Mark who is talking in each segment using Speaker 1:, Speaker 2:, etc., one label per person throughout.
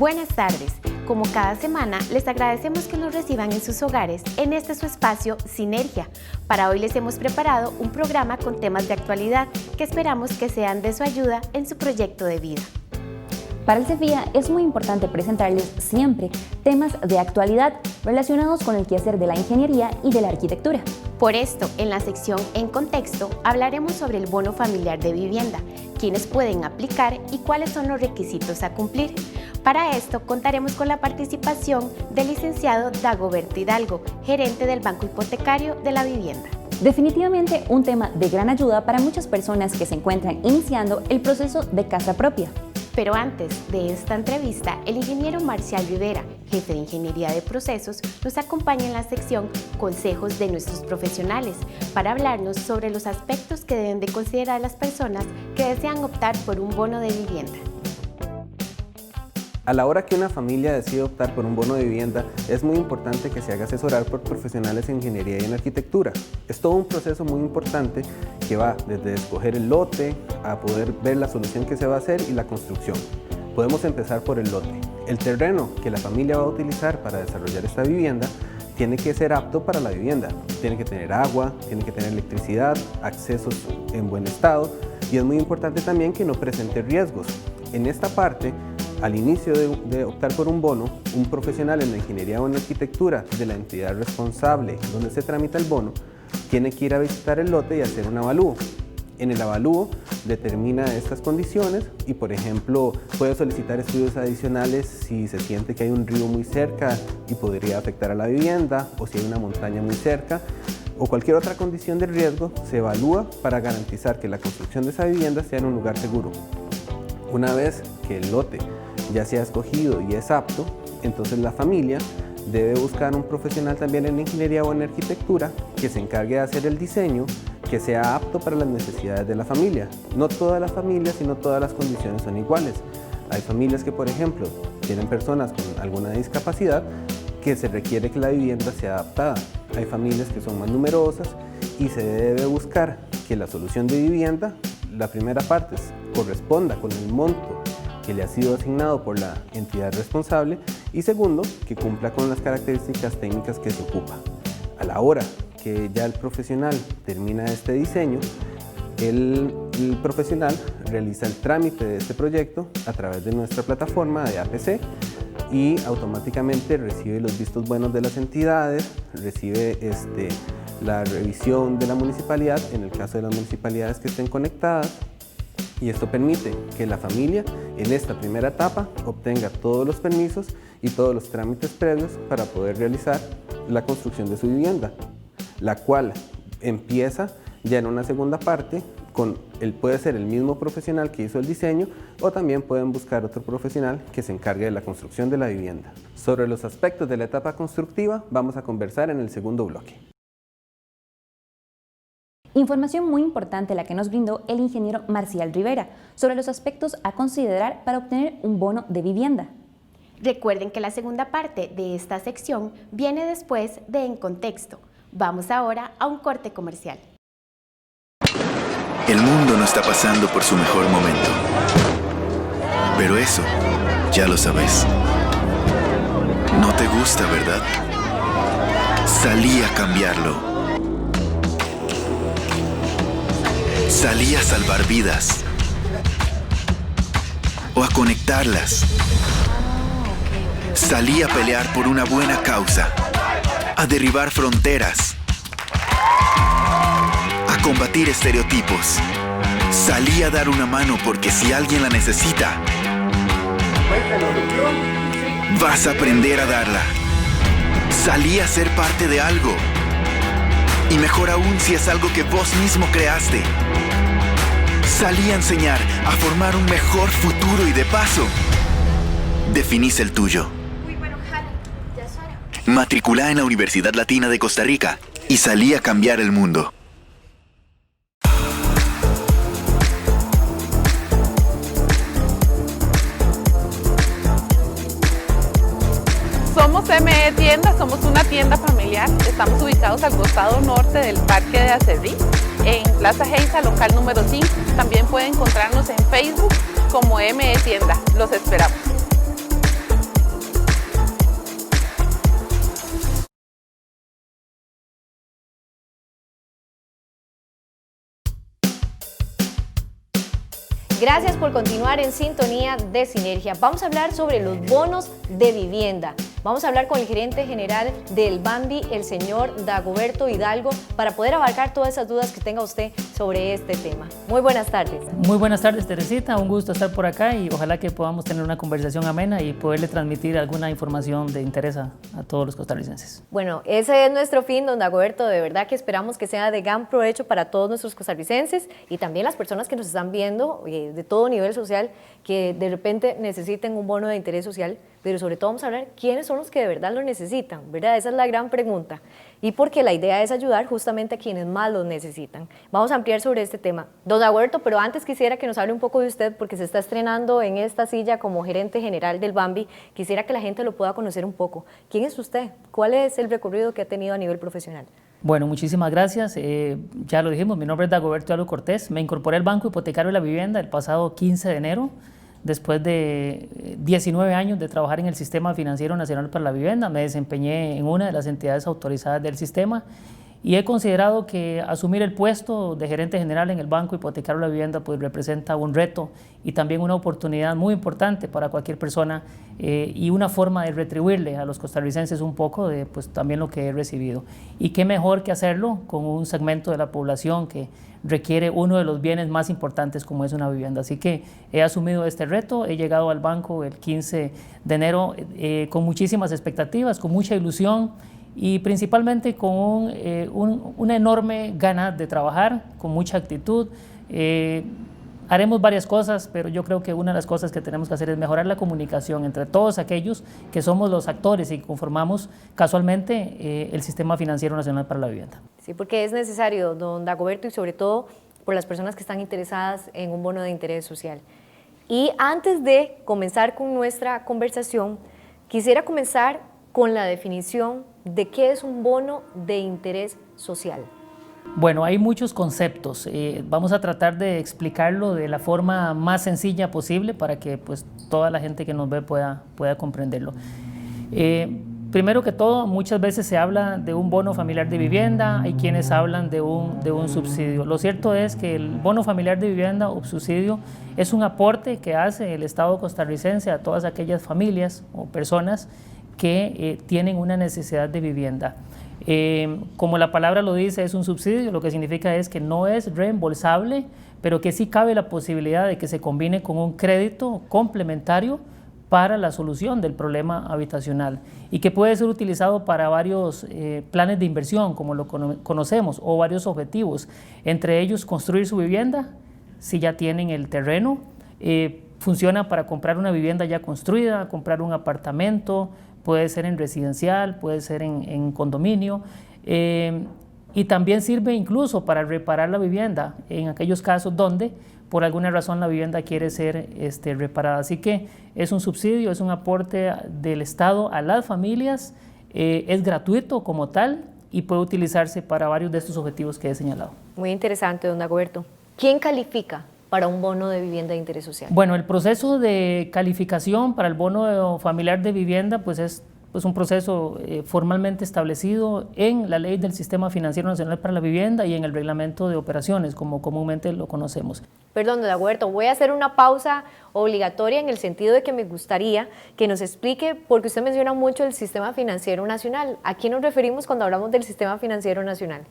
Speaker 1: Buenas tardes. Como cada semana, les agradecemos que nos reciban en sus hogares en este su espacio Sinergia. Para hoy les hemos preparado un programa con temas de actualidad que esperamos que sean de su ayuda en su proyecto de vida.
Speaker 2: Para el CEFIA es muy importante presentarles siempre temas de actualidad relacionados con el quehacer de la ingeniería y de la arquitectura.
Speaker 1: Por esto, en la sección En Contexto, hablaremos sobre el bono familiar de vivienda, quiénes pueden aplicar y cuáles son los requisitos a cumplir. Para esto, contaremos con la participación del licenciado Dagoberto Hidalgo, gerente del Banco Hipotecario de la Vivienda.
Speaker 2: Definitivamente un tema de gran ayuda para muchas personas que se encuentran iniciando el proceso de casa propia.
Speaker 1: Pero antes de esta entrevista, el ingeniero Marcial Rivera, jefe de Ingeniería de Procesos, nos acompaña en la sección Consejos de nuestros profesionales para hablarnos sobre los aspectos que deben de considerar las personas que desean optar por un bono de vivienda.
Speaker 3: A la hora que una familia decide optar por un bono de vivienda, es muy importante que se haga asesorar por profesionales en ingeniería y en arquitectura. Es todo un proceso muy importante que va desde escoger el lote a poder ver la solución que se va a hacer y la construcción. Podemos empezar por el lote. El terreno que la familia va a utilizar para desarrollar esta vivienda tiene que ser apto para la vivienda. Tiene que tener agua, tiene que tener electricidad, accesos en buen estado y es muy importante también que no presente riesgos. En esta parte, al inicio de optar por un bono, un profesional en la ingeniería o en la arquitectura de la entidad responsable donde se tramita el bono, tiene que ir a visitar el lote y hacer un avalúo. En el avalúo determina estas condiciones y, por ejemplo, puede solicitar estudios adicionales si se siente que hay un río muy cerca y podría afectar a la vivienda, o si hay una montaña muy cerca, o cualquier otra condición de riesgo se evalúa para garantizar que la construcción de esa vivienda sea en un lugar seguro. Una vez que el lote ya sea escogido y es apto, entonces la familia debe buscar un profesional también en ingeniería o en arquitectura que se encargue de hacer el diseño que sea apto para las necesidades de la familia. No todas las familias y no todas las condiciones son iguales. Hay familias que, por ejemplo, tienen personas con alguna discapacidad que se requiere que la vivienda sea adaptada. Hay familias que son más numerosas y se debe buscar que la solución de vivienda, la primera parte, corresponda con el monto que le ha sido asignado por la entidad responsable y segundo, que cumpla con las características técnicas que se ocupa. A la hora que ya el profesional termina este diseño, el profesional realiza el trámite de este proyecto a través de nuestra plataforma de APC y automáticamente recibe los vistos buenos de las entidades, recibe la revisión de la municipalidad en el caso de las municipalidades que estén conectadas. Y esto permite que la familia en esta primera etapa obtenga todos los permisos y todos los trámites previos para poder realizar la construcción de su vivienda, la cual empieza ya en una segunda parte puede ser el mismo profesional que hizo el diseño o también pueden buscar otro profesional que se encargue de la construcción de la vivienda. Sobre los aspectos de la etapa constructiva vamos a conversar en el segundo bloque.
Speaker 2: Información muy importante la que nos brindó el ingeniero Marcial Rivera sobre los aspectos a considerar para obtener un bono de vivienda.
Speaker 1: Recuerden que la segunda parte de esta sección viene después de En Contexto. Vamos ahora a un corte comercial.
Speaker 4: El mundo no está pasando por su mejor momento, pero eso ya lo sabes. No te gusta, ¿verdad? Salí a cambiarlo. Salí a salvar vidas o a conectarlas. Salí a pelear por una buena causa, a derribar fronteras, a combatir estereotipos. Salí a dar una mano porque si alguien la necesita, vas a aprender a darla. Salí a ser parte de algo. Y mejor aún si es algo que vos mismo creaste. Salí a enseñar, a formar un mejor futuro y de paso, definís el tuyo. Matriculá en la Universidad Latina de Costa Rica y salí a cambiar el mundo.
Speaker 5: Somos ME Tienda, somos una tienda familiar. Estamos ubicados al costado norte del Parque de Acerrí, en Plaza Geisa, local número 5. También pueden encontrarnos en Facebook como ME Tienda. Los esperamos.
Speaker 6: Gracias por continuar en sintonía de Sinergia. Vamos a hablar sobre los bonos de vivienda. Vamos a hablar con el gerente general del Bambi, el señor Dagoberto Hidalgo, para poder abarcar todas esas dudas que tenga usted sobre este tema. Muy buenas tardes.
Speaker 7: Muy buenas tardes, Teresita. Un gusto estar por acá y ojalá que podamos tener una conversación amena y poderle transmitir alguna información de interés a todos los costarricenses.
Speaker 6: Bueno, ese es nuestro fin, don Dagoberto. De verdad que esperamos que sea de gran provecho para todos nuestros costarricenses y también las personas que nos están viendo de todo nivel social que de repente necesiten un bono de interés social, pero sobre todo vamos a hablar quiénes son los que de verdad lo necesitan, ¿verdad? Esa es la gran pregunta. Y porque la idea es ayudar justamente a quienes más lo necesitan. Vamos a ampliar sobre este tema. Don Dagoberto, pero antes quisiera que nos hable un poco de usted, porque se está estrenando en esta silla como gerente general del Bambi. Quisiera que la gente lo pueda conocer un poco. ¿Quién es usted? ¿Cuál es el recorrido que ha tenido a nivel profesional?
Speaker 7: Bueno, muchísimas gracias. Ya lo dijimos, mi nombre es Dagoberto Hidalgo Cortés. Me incorporé al Banco Hipotecario de la Vivienda el pasado 15 de enero. Después de 19 años de trabajar en el Sistema Financiero Nacional para la Vivienda, me desempeñé en una de las entidades autorizadas del sistema y he considerado que asumir el puesto de gerente general en el Banco Hipotecario de la Vivienda pues representa un reto y también una oportunidad muy importante para cualquier persona y una forma de retribuirle a los costarricenses un poco de pues también lo que he recibido. Y qué mejor que hacerlo con un segmento de la población que requiere uno de los bienes más importantes como es una vivienda. Así que he asumido este reto, he llegado al banco el 15 de enero con muchísimas expectativas, con mucha ilusión y principalmente con una enorme gana de trabajar, con mucha actitud. Haremos varias cosas, pero yo creo que una de las cosas que tenemos que hacer es mejorar la comunicación entre todos aquellos que somos los actores y que conformamos casualmente el Sistema Financiero Nacional para la Vivienda.
Speaker 6: Sí, porque es necesario, don Dagoberto, y sobre todo por las personas que están interesadas en un bono de interés social. Y antes de comenzar con nuestra conversación, quisiera comenzar con la definición de qué es un bono de interés social.
Speaker 7: Bueno, hay muchos conceptos. Vamos a tratar de explicarlo de la forma más sencilla posible para que pues, toda la gente que nos ve pueda comprenderlo. Primero que todo, muchas veces se habla de un bono familiar de vivienda, hay quienes hablan de un subsidio. Lo cierto es que el bono familiar de vivienda o subsidio es un aporte que hace el Estado costarricense a todas aquellas familias o personas que tienen una necesidad de vivienda. Como la palabra lo dice, es un subsidio, lo que significa es que no es reembolsable, pero que sí cabe la posibilidad de que se combine con un crédito complementario para la solución del problema habitacional y que puede ser utilizado para varios planes de inversión, como lo conocemos, o varios objetivos, entre ellos construir su vivienda, si ya tienen el terreno, funciona para comprar una vivienda ya construida, comprar un apartamento, puede ser en residencial, puede ser en condominio, y también sirve incluso para reparar la vivienda en aquellos casos donde por alguna razón la vivienda quiere ser reparada. Así que es un subsidio, es un aporte del Estado a las familias, es gratuito como tal y puede utilizarse para varios de estos objetivos que he señalado.
Speaker 6: Muy interesante, don Dagoberto. ¿Quién califica para un bono de vivienda de interés social? Bueno,
Speaker 7: el proceso de calificación para el bono familiar de vivienda pues es un proceso formalmente establecido en la Ley del Sistema Financiero Nacional para la Vivienda y en el Reglamento de Operaciones, como comúnmente lo conocemos.
Speaker 6: Perdón, don Dagoberto, voy a hacer una pausa obligatoria en el sentido de que me gustaría que nos explique, porque usted menciona mucho el Sistema Financiero Nacional. ¿A qué nos referimos cuando hablamos del Sistema Financiero Nacional?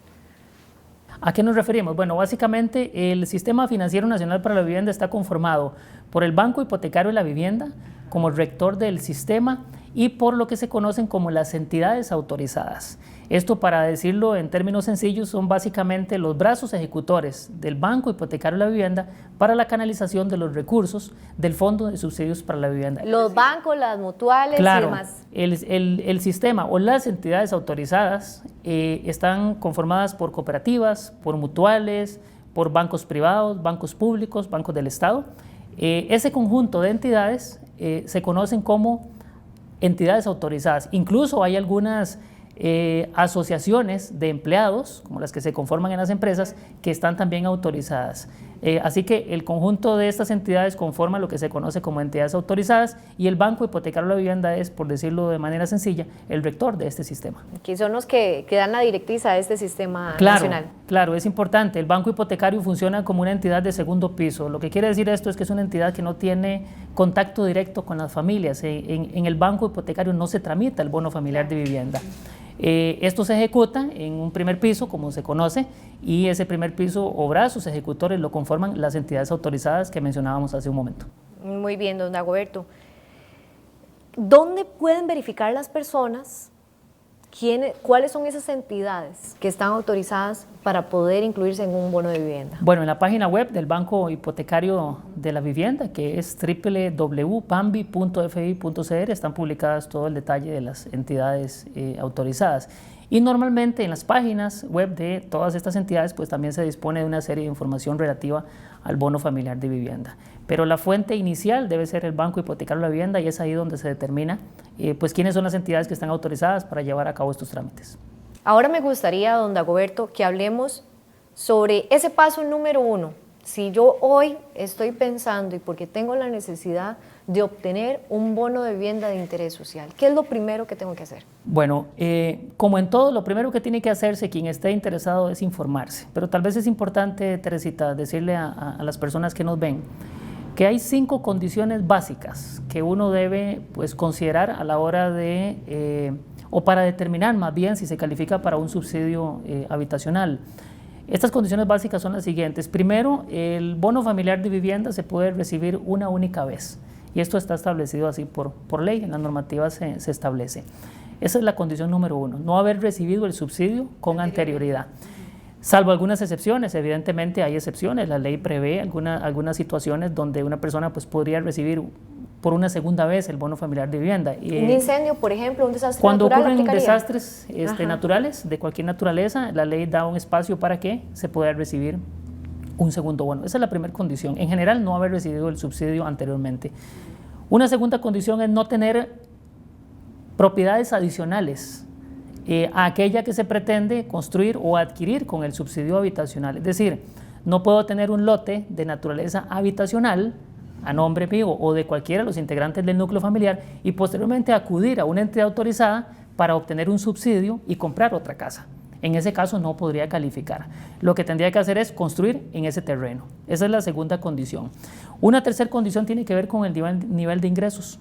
Speaker 7: ¿A qué nos referimos? Bueno, básicamente el Sistema Financiero Nacional para la Vivienda está conformado por el Banco Hipotecario de la Vivienda como rector del sistema y por lo que se conocen como las entidades autorizadas. Esto, para decirlo en términos sencillos, son básicamente los brazos ejecutores del Banco Hipotecario de la Vivienda para la canalización de los recursos del Fondo de Subsidios para la Vivienda.
Speaker 6: Los bancos, las mutuales y demás.
Speaker 7: El sistema o las entidades autorizadas están conformadas por cooperativas, por mutuales, por bancos privados, bancos públicos, bancos del Estado. Ese conjunto de entidades se conocen como entidades autorizadas. Incluso hay algunas asociaciones de empleados, como las que se conforman en las empresas, que están también autorizadas. Así que el conjunto de estas entidades conforma lo que se conoce como entidades autorizadas y el Banco Hipotecario de la Vivienda es, por decirlo de manera sencilla, el rector de este sistema.
Speaker 6: Que son los que dan la directriz a este sistema
Speaker 7: Claro,
Speaker 6: nacional.
Speaker 7: claro, es importante. El Banco Hipotecario funciona como una entidad de segundo piso. Lo que quiere decir esto es que es una entidad que no tiene contacto directo con las familias. En el Banco Hipotecario no se tramita el bono familiar de vivienda. Esto se ejecuta en un primer piso, como se conoce, y ese primer piso o brazos ejecutores lo conforman las entidades autorizadas que mencionábamos hace un momento.
Speaker 6: Muy bien, don Dagoberto. ¿Dónde pueden verificar las personas cuáles son esas entidades que están autorizadas para poder incluirse en un bono de vivienda?
Speaker 7: Bueno, en la página web del Banco Hipotecario de la Vivienda, que es www.pambi.fi.cr, están publicadas todo el detalle de las entidades autorizadas. Y normalmente en las páginas web de todas estas entidades pues también se dispone de una serie de información relativa al bono familiar de vivienda. Pero la fuente inicial debe ser el Banco Hipotecario de la Vivienda y es ahí donde se determina pues quiénes son las entidades que están autorizadas para llevar a cabo estos trámites.
Speaker 6: Ahora me gustaría, don Dagoberto, que hablemos sobre ese paso número 1. Si yo hoy estoy pensando y porque tengo la necesidad de obtener un bono de vivienda de interés social, ¿qué es lo primero que tengo que hacer?
Speaker 7: Bueno, como en todo, lo primero que tiene que hacerse quien esté interesado es informarse, pero tal vez es importante, Teresita, decirle a las personas que nos ven que hay 5 condiciones básicas que uno debe pues, considerar a la hora de, o para determinar más bien si se califica para un subsidio habitacional. Estas condiciones básicas son las siguientes. Primero, el bono familiar de vivienda se puede recibir una única vez y esto está establecido así por ley, en la normativa se establece. Esa es la condición número 1, no haber recibido el subsidio con anterioridad. Salvo algunas excepciones, evidentemente hay excepciones, la ley prevé algunas situaciones donde una persona pues, podría recibir por una segunda vez el bono familiar de vivienda.
Speaker 6: Un incendio, por ejemplo, un desastre
Speaker 7: cuando
Speaker 6: natural.
Speaker 7: Cuando ocurren
Speaker 6: ¿aplicaría?
Speaker 7: desastres naturales de cualquier naturaleza, la ley da un espacio para que se pueda recibir un segundo bono. Esa es la primera condición. En general, no haber recibido el subsidio anteriormente. Una segunda condición es no tener propiedades adicionales a aquella que se pretende construir o adquirir con el subsidio habitacional. Es decir, no puedo tener un lote de naturaleza habitacional a nombre mío o de cualquiera de los integrantes del núcleo familiar y posteriormente acudir a una entidad autorizada para obtener un subsidio y comprar otra casa. En ese caso no podría calificar. Lo que tendría que hacer es construir en ese terreno. Esa es la segunda condición. Una tercera condición tiene que ver con el nivel de ingresos.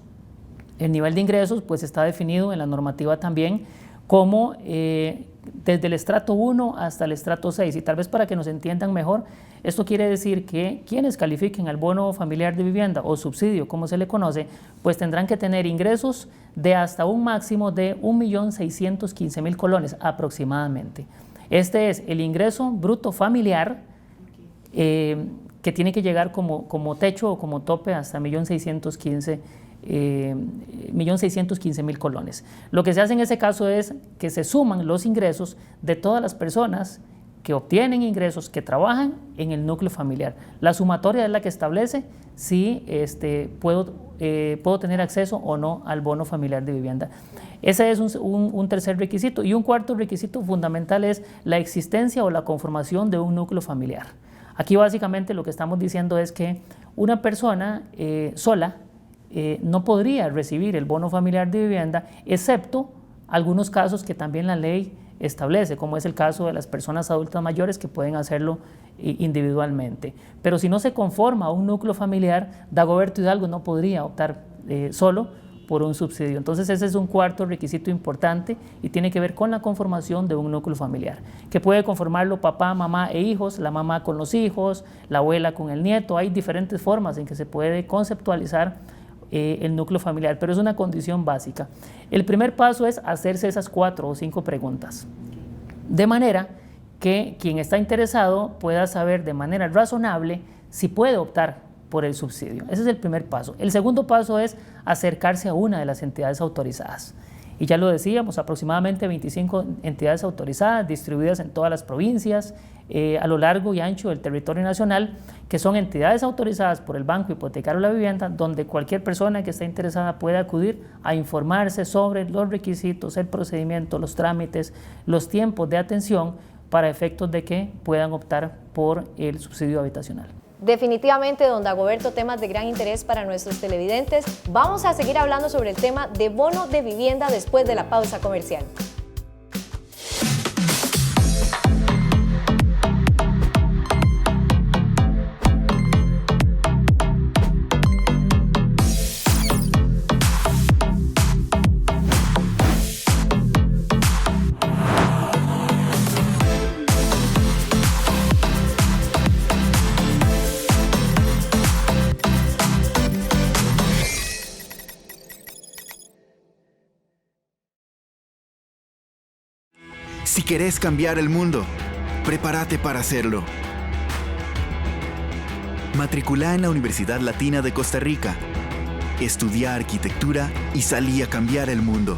Speaker 7: El nivel de ingresos pues está definido en la normativa también como desde el estrato 1 hasta el estrato 6 y tal vez para que nos entiendan mejor, esto quiere decir que quienes califiquen al bono familiar de vivienda o subsidio, como se le conoce, pues tendrán que tener ingresos de hasta un máximo de 1.615.000 colones aproximadamente. Este es el ingreso bruto familiar que tiene que llegar como techo o como tope hasta 1.615.000 colones. Lo que se hace en ese caso es que se suman los ingresos de todas las personas que obtienen ingresos, que trabajan en el núcleo familiar. La sumatoria es la que establece si puedo tener acceso o no al bono familiar de vivienda. Ese es un tercer requisito. Y un cuarto requisito fundamental es la existencia o la conformación de un núcleo familiar. Aquí básicamente lo que estamos diciendo es que una persona sola no podría recibir el bono familiar de vivienda, excepto algunos casos que también la ley establece, como es el caso de las personas adultas mayores que pueden hacerlo individualmente. Pero si no se conforma un núcleo familiar, Dagoberto Hidalgo no podría optar solo por un subsidio. Entonces ese es un cuarto requisito importante y tiene que ver con la conformación de un núcleo familiar, que puede conformarlo papá, mamá e hijos, la mamá con los hijos, la abuela con el nieto. Hay diferentes formas en que se puede conceptualizar el núcleo familiar, pero es una condición básica. El primer paso es hacerse esas 4 o 5 preguntas, de manera que quien está interesado pueda saber de manera razonable si puede optar por el subsidio. Ese es el primer paso. El segundo paso es acercarse a una de las entidades autorizadas. Y ya lo decíamos, aproximadamente 25 entidades autorizadas distribuidas en todas las provincias, a lo largo y ancho del territorio nacional, que son entidades autorizadas por el Banco Hipotecario de la Vivienda, donde cualquier persona que esté interesada puede acudir a informarse sobre los requisitos, el procedimiento, los trámites, los tiempos de atención para efectos de que puedan optar por el subsidio habitacional.
Speaker 6: Definitivamente, don Dagoberto, temas de gran interés para nuestros televidentes. Vamos a seguir hablando sobre el tema de bono de vivienda después de la pausa comercial.
Speaker 4: Si querés cambiar el mundo, prepárate para hacerlo. Matriculá en la Universidad Latina de Costa Rica. Estudia arquitectura y salí a cambiar el mundo.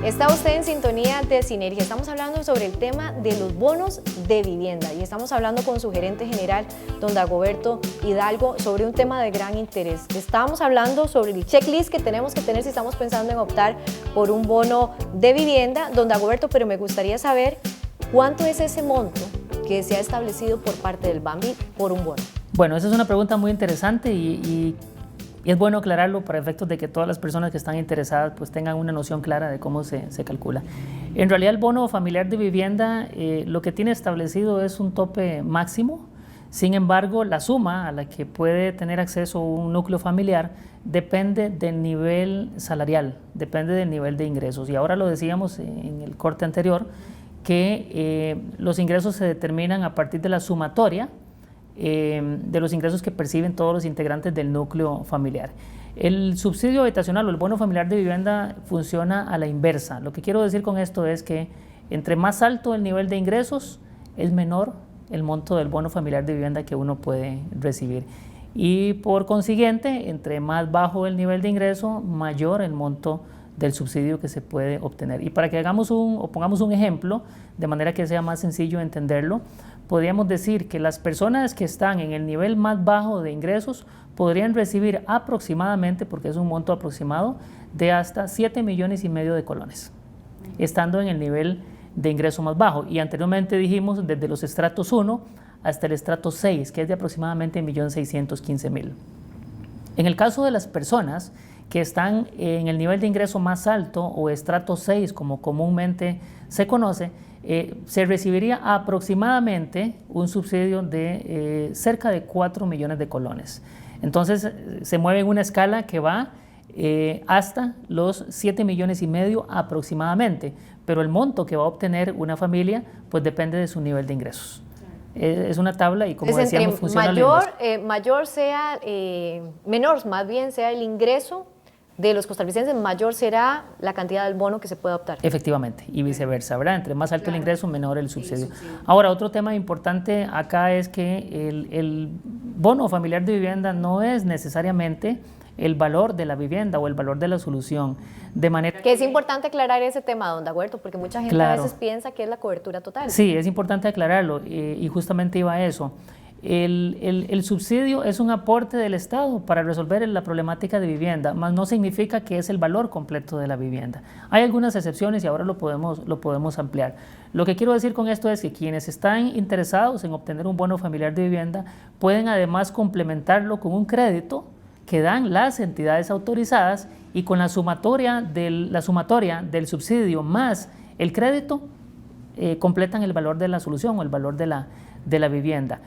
Speaker 6: Está usted en sintonía de Sinergia. Estamos hablando sobre el tema de los bonos de vivienda y estamos hablando con su gerente general, don Dagoberto Hidalgo, sobre un tema de gran interés. Estábamos hablando sobre el checklist que tenemos que tener si estamos pensando en optar por un bono de vivienda, don Dagoberto, pero me gustaría saber cuánto es ese monto que se ha establecido por parte del BAMBI por un bono.
Speaker 7: Bueno, esa es una pregunta muy interesante y es bueno aclararlo para efectos de que todas las personas que están interesadas pues tengan una noción clara de cómo se calcula. En realidad el bono familiar de vivienda lo que tiene establecido es un tope máximo. Sin embargo, la suma a la que puede tener acceso un núcleo familiar depende del nivel salarial, depende del nivel de ingresos. Y ahora lo decíamos en el corte anterior, que los ingresos se determinan a partir de la sumatoria de los ingresos que perciben todos los integrantes del núcleo familiar. El subsidio habitacional o el bono familiar de vivienda funciona a la inversa. Lo que quiero decir con esto es que entre más alto el nivel de ingresos, es menor el monto del bono familiar de vivienda que uno puede recibir. Y por consiguiente, entre más bajo el nivel de ingreso, mayor el monto del subsidio que se puede obtener. Y para que pongamos un ejemplo, de manera que sea más sencillo entenderlo, podríamos decir que las personas que están en el nivel más bajo de ingresos podrían recibir aproximadamente, porque es un monto aproximado, de hasta 7,5 millones de colones, estando en el nivel de ingreso más bajo. Y anteriormente dijimos desde los estratos 1 hasta el estrato 6, que es de aproximadamente 1,615,000. En el caso de las personas que están en el nivel de ingreso más alto o estrato 6, como comúnmente se conoce, se recibiría aproximadamente un subsidio de cerca de 4 millones de colones. Entonces se mueve en una escala que va hasta los 7,5 millones aproximadamente, pero el monto que va a obtener una familia pues depende de su nivel de ingresos. Es una tabla y como decíamos funciona
Speaker 6: menor más bien sea el ingreso de los costarricenses, mayor será la cantidad del bono que se puede optar.
Speaker 7: Efectivamente, y viceversa, ¿verdad? Entre más alto el ingreso, menor el subsidio. Ahora, otro tema importante acá es que el bono familiar de vivienda no es necesariamente el valor de la vivienda o el valor de la solución, de manera
Speaker 6: que es importante aclarar ese tema, don Dagoberto, porque mucha gente a veces piensa que es la cobertura total.
Speaker 7: Sí, es importante aclararlo y justamente iba a eso. El subsidio es un aporte del Estado para resolver la problemática de vivienda, mas no significa que es el valor completo de la vivienda. Hay algunas excepciones y ahora lo podemos ampliar. Lo que quiero decir con esto es que quienes están interesados en obtener un bono familiar de vivienda pueden además complementarlo con un crédito que dan las entidades autorizadas y con la sumatoria del subsidio más el crédito completan el valor de la solución o el valor de la vivienda,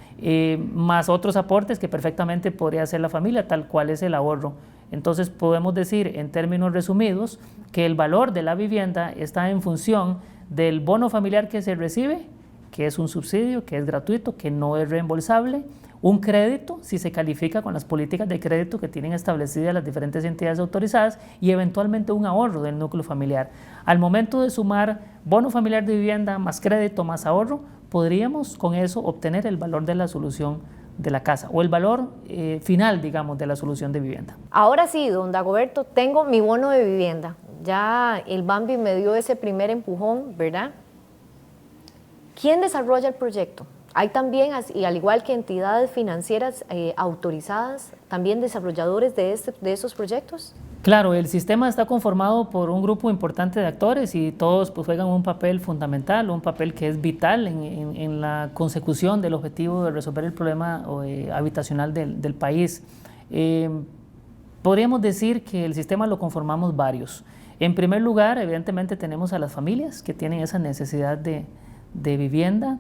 Speaker 7: más otros aportes que perfectamente podría hacer la familia, tal cual es el ahorro. Entonces podemos decir en términos resumidos que el valor de la vivienda está en función del bono familiar que se recibe, que es un subsidio, que es gratuito, que no es reembolsable, un crédito, si se califica con las políticas de crédito que tienen establecidas las diferentes entidades autorizadas, y eventualmente un ahorro del núcleo familiar. Al momento de sumar bono familiar de vivienda más crédito más ahorro, podríamos con eso obtener el valor de la solución de la casa o el valor final, digamos, de la solución de vivienda.
Speaker 6: Ahora sí, don Dagoberto, tengo mi bono de vivienda. Ya el BAMBI me dio ese primer empujón, ¿verdad? ¿Quién desarrolla el proyecto? Hay también, y al igual que entidades financieras autorizadas, también desarrolladores de esos proyectos.
Speaker 7: Claro, el sistema está conformado por un grupo importante de actores y todos pues, juegan un papel fundamental, un papel que es vital en la consecución del objetivo de resolver el problema habitacional del país. Podríamos decir que el sistema lo conformamos varios. En primer lugar, evidentemente tenemos a las familias que tienen esa necesidad de vivienda.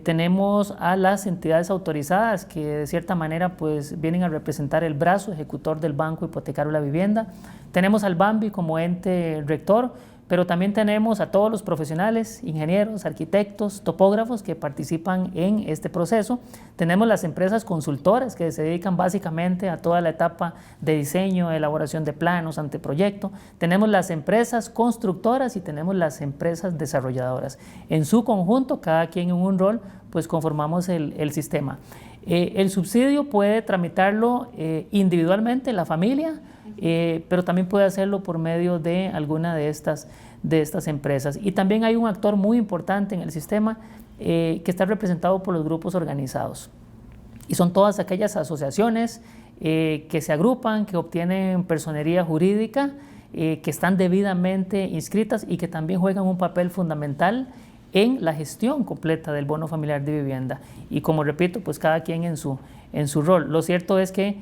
Speaker 7: Tenemos a las entidades autorizadas que de cierta manera pues vienen a representar el brazo ejecutor del Banco Hipotecario de la Vivienda. Tenemos al BAMBI como ente rector, pero también tenemos a todos los profesionales, ingenieros, arquitectos, topógrafos que participan en este proceso. Tenemos las empresas consultoras que se dedican básicamente a toda la etapa de diseño, elaboración de planos, anteproyecto. Tenemos las empresas constructoras y tenemos las empresas desarrolladoras. En su conjunto, cada quien en un rol, pues conformamos el sistema. El subsidio puede tramitarlo individualmente la familia, pero también puede hacerlo por medio de alguna de estas empresas. Y también hay un actor muy importante en el sistema que está representado por los grupos organizados. Y son todas aquellas asociaciones que se agrupan, que obtienen personería jurídica, que están debidamente inscritas y que también juegan un papel fundamental en la gestión completa del bono familiar de vivienda. Y como repito, pues cada quien en su rol. Lo cierto es que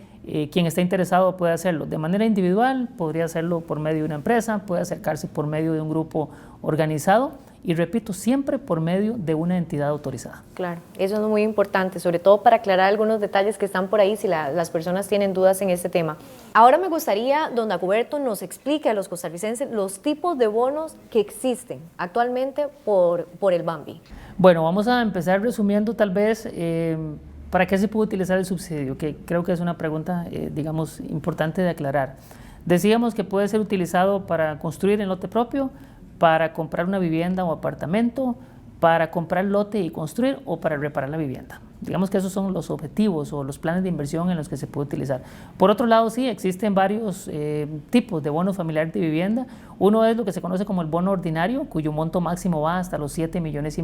Speaker 7: quien está interesado puede hacerlo de manera individual, podría hacerlo por medio de una empresa, puede acercarse por medio de un grupo organizado y repito, siempre por medio de una entidad autorizada.
Speaker 6: Claro, eso es muy importante, sobre todo para aclarar algunos detalles que están por ahí si las personas tienen dudas en este tema. Ahora me gustaría, don Dagoberto, nos explique a los costarricenses los tipos de bonos que existen actualmente por el BAMBI.
Speaker 7: Bueno, vamos a empezar resumiendo tal vez para qué se puede utilizar el subsidio, que creo que es una pregunta, digamos, importante de aclarar. Decíamos que puede ser utilizado para construir en lote propio, para comprar una vivienda o apartamento, para comprar lote y construir o para reparar la vivienda. Digamos que esos son los objetivos o los planes de inversión en los que se puede utilizar. Por otro lado, sí, existen varios tipos de bonos familiares de vivienda. Uno es lo que se conoce como el bono ordinario, cuyo monto máximo va hasta los 7,5 millones.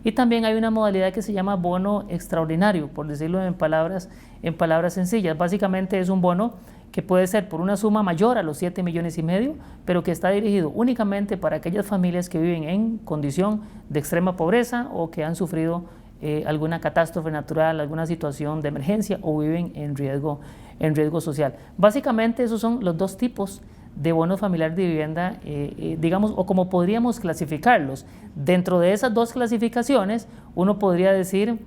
Speaker 7: Y también hay una modalidad que se llama bono extraordinario, por decirlo en palabras sencillas. Básicamente es un bono que puede ser por una suma mayor a los 7,5 millones, pero que está dirigido únicamente para aquellas familias que viven en condición de extrema pobreza o que han sufrido alguna catástrofe natural, alguna situación de emergencia o viven en riesgo social. Básicamente esos son los dos tipos de bonos familiares de vivienda, digamos, o como podríamos clasificarlos. Dentro de esas dos clasificaciones, uno podría decir,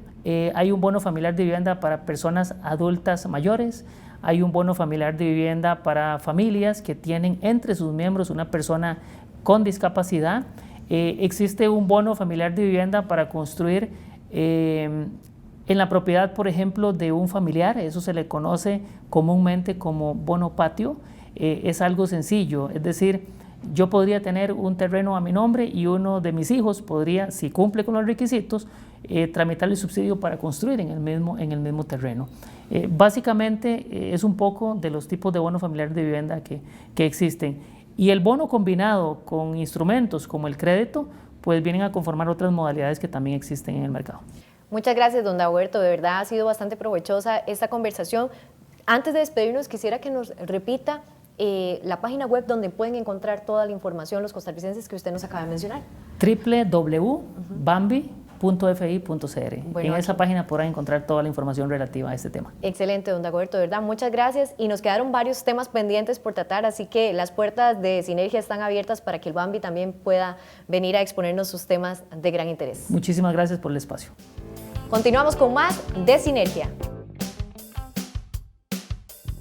Speaker 7: hay un bono familiar de vivienda para personas adultas mayores, hay un bono familiar de vivienda para familias que tienen entre sus miembros una persona con discapacidad. Existe un bono familiar de vivienda para construir en la propiedad, por ejemplo, de un familiar. Eso se le conoce comúnmente como bono patio. Es algo sencillo, es decir, yo podría tener un terreno a mi nombre y uno de mis hijos podría, si cumple con los requisitos, tramitar el subsidio para construir en el mismo terreno. Básicamente es un poco de los tipos de bonos familiares de vivienda que existen. Y el bono combinado con instrumentos como el crédito, pues vienen a conformar otras modalidades que también existen en el mercado.
Speaker 6: Muchas gracias, don Dagoberto. De verdad ha sido bastante provechosa esta conversación. Antes de despedirnos, quisiera que nos repita la página web donde pueden encontrar toda la información los costarricenses que usted nos acaba de mencionar.
Speaker 7: www.bambi.fi.cr.
Speaker 6: Bueno,
Speaker 7: en esa página podrán encontrar toda la información relativa a este tema.
Speaker 6: Excelente, don Dagoberto, de verdad, muchas gracias. Y nos quedaron varios temas pendientes por tratar, así que las puertas de Sinergia están abiertas para que el BAMBI también pueda venir a exponernos sus temas de gran interés.
Speaker 7: Muchísimas gracias por el espacio.
Speaker 6: Continuamos con más de Sinergia.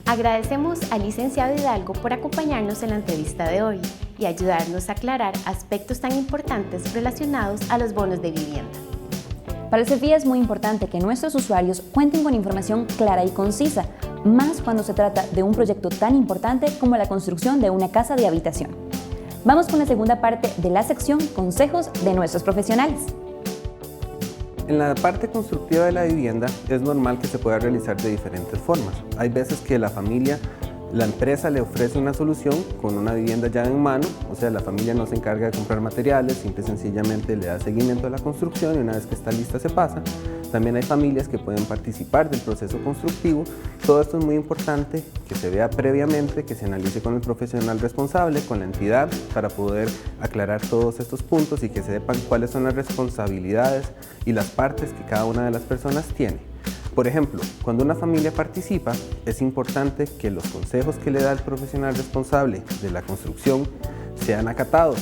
Speaker 1: Agradecemos al licenciado Hidalgo por acompañarnos en la entrevista de hoy y ayudarnos a aclarar aspectos tan importantes relacionados a los bonos de vivienda.
Speaker 2: Para el CEFIA es muy importante que nuestros usuarios cuenten con información clara y concisa, más cuando se trata de un proyecto tan importante como la construcción de una casa de habitación. Vamos con la segunda parte de la sección Consejos de nuestros profesionales.
Speaker 3: En la parte constructiva de la vivienda es normal que se pueda realizar de diferentes formas. Hay veces que la familia La empresa le ofrece una solución con una vivienda llave en mano, o sea, la familia no se encarga de comprar materiales, simple y sencillamente le da seguimiento a la construcción y una vez que está lista se pasa. También hay familias que pueden participar del proceso constructivo. Todo esto es muy importante que se vea previamente, que se analice con el profesional responsable, con la entidad, para poder aclarar todos estos puntos y que se sepan cuáles son las responsabilidades y las partes que cada una de las personas tiene. Por ejemplo, cuando una familia participa, es importante que los consejos que le da el profesional responsable de la construcción sean acatados,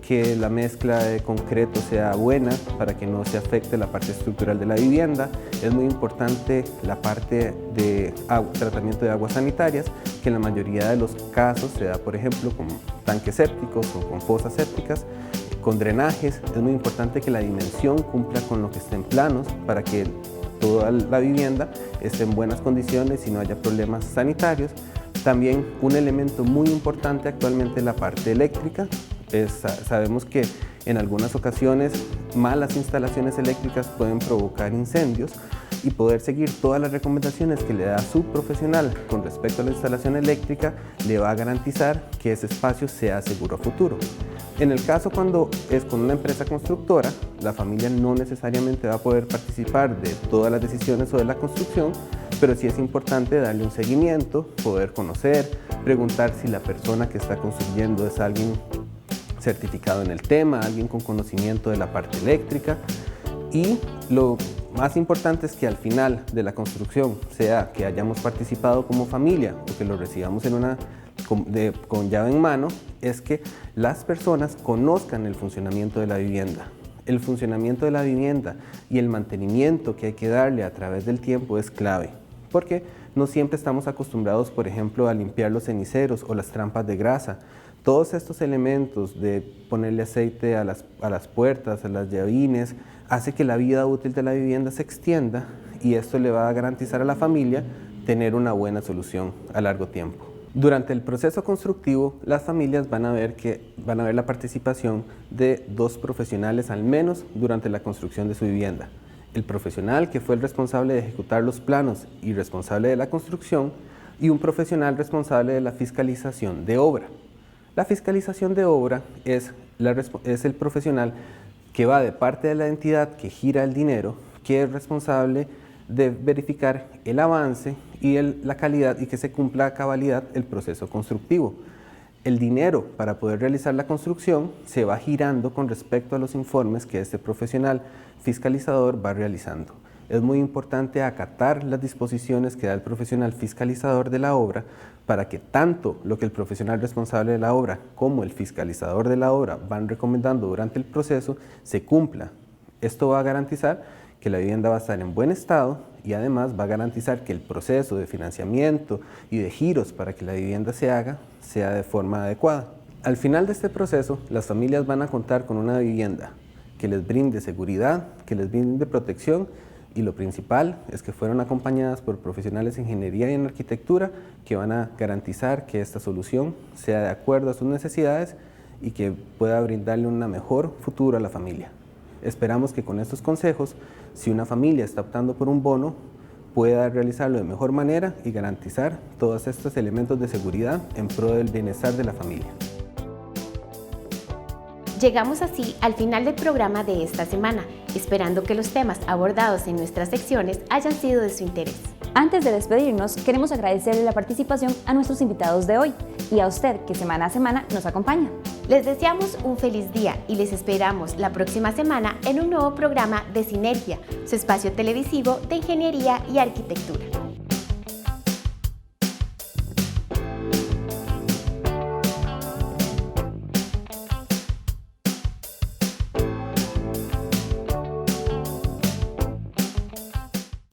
Speaker 3: que la mezcla de concreto sea buena para que no se afecte la parte estructural de la vivienda. Es muy importante la parte de tratamiento de aguas sanitarias, que en la mayoría de los casos se da, por ejemplo, con tanques sépticos o con fosas sépticas, con drenajes. Es muy importante que la dimensión cumpla con lo que esté en planos para que toda la vivienda esté en buenas condiciones y no haya problemas sanitarios. También un elemento muy importante actualmente es la parte eléctrica. Sabemos que en algunas ocasiones malas instalaciones eléctricas pueden provocar incendios y poder seguir todas las recomendaciones que le da su profesional con respecto a la instalación eléctrica le va a garantizar que ese espacio sea seguro a futuro. En el caso cuando es con una empresa constructora, la familia no necesariamente va a poder participar de todas las decisiones sobre la construcción, pero sí es importante darle un seguimiento, poder conocer, preguntar si la persona que está construyendo es alguien certificado en el tema, alguien con conocimiento de la parte eléctrica. Y lo más importante es que al final de la construcción, sea que hayamos participado como familia o que lo recibamos con llave en mano, es que las personas conozcan el funcionamiento de la vivienda. El funcionamiento de la vivienda y el mantenimiento que hay que darle a través del tiempo es clave, porque no siempre estamos acostumbrados, por ejemplo, a limpiar los ceniceros o las trampas de grasa. Todos estos elementos de ponerle aceite a las puertas, a las llavines, hace que la vida útil de la vivienda se extienda y esto le va a garantizar a la familia tener una buena solución a largo tiempo. Durante el proceso constructivo, las familias van a ver la participación de 2 profesionales al menos durante la construcción de su vivienda. El profesional que fue el responsable de ejecutar los planos y responsable de la construcción, y un profesional responsable de la fiscalización de obra. La fiscalización de obra es el profesional que va de parte de la entidad que gira el dinero, que es responsable de verificar el avance y la calidad y que se cumpla a cabalidad el proceso constructivo. El dinero para poder realizar la construcción se va girando con respecto a los informes que este profesional fiscalizador va realizando. Es muy importante acatar las disposiciones que da el profesional fiscalizador de la obra para que tanto lo que el profesional responsable de la obra como el fiscalizador de la obra van recomendando durante el proceso se cumpla. Esto va a garantizar que la vivienda va a estar en buen estado y además va a garantizar que el proceso de financiamiento y de giros para que la vivienda se haga sea de forma adecuada. Al final de este proceso, las familias van a contar con una vivienda que les brinde seguridad, que les brinde protección y lo principal es que fueron acompañadas por profesionales en ingeniería y en arquitectura que van a garantizar que esta solución sea de acuerdo a sus necesidades y que pueda brindarle un mejor futuro a la familia. Esperamos que con estos consejos, si una familia está optando por un bono, pueda realizarlo de mejor manera y garantizar todos estos elementos de seguridad en pro del bienestar de la familia.
Speaker 1: Llegamos así al final del programa de esta semana, esperando que los temas abordados en nuestras secciones hayan sido de su interés.
Speaker 2: Antes de despedirnos, queremos agradecerle la participación a nuestros invitados de hoy y a usted que semana a semana nos acompaña.
Speaker 1: Les deseamos un feliz día y les esperamos la próxima semana en un nuevo programa de Sinergia, su espacio televisivo de ingeniería y arquitectura.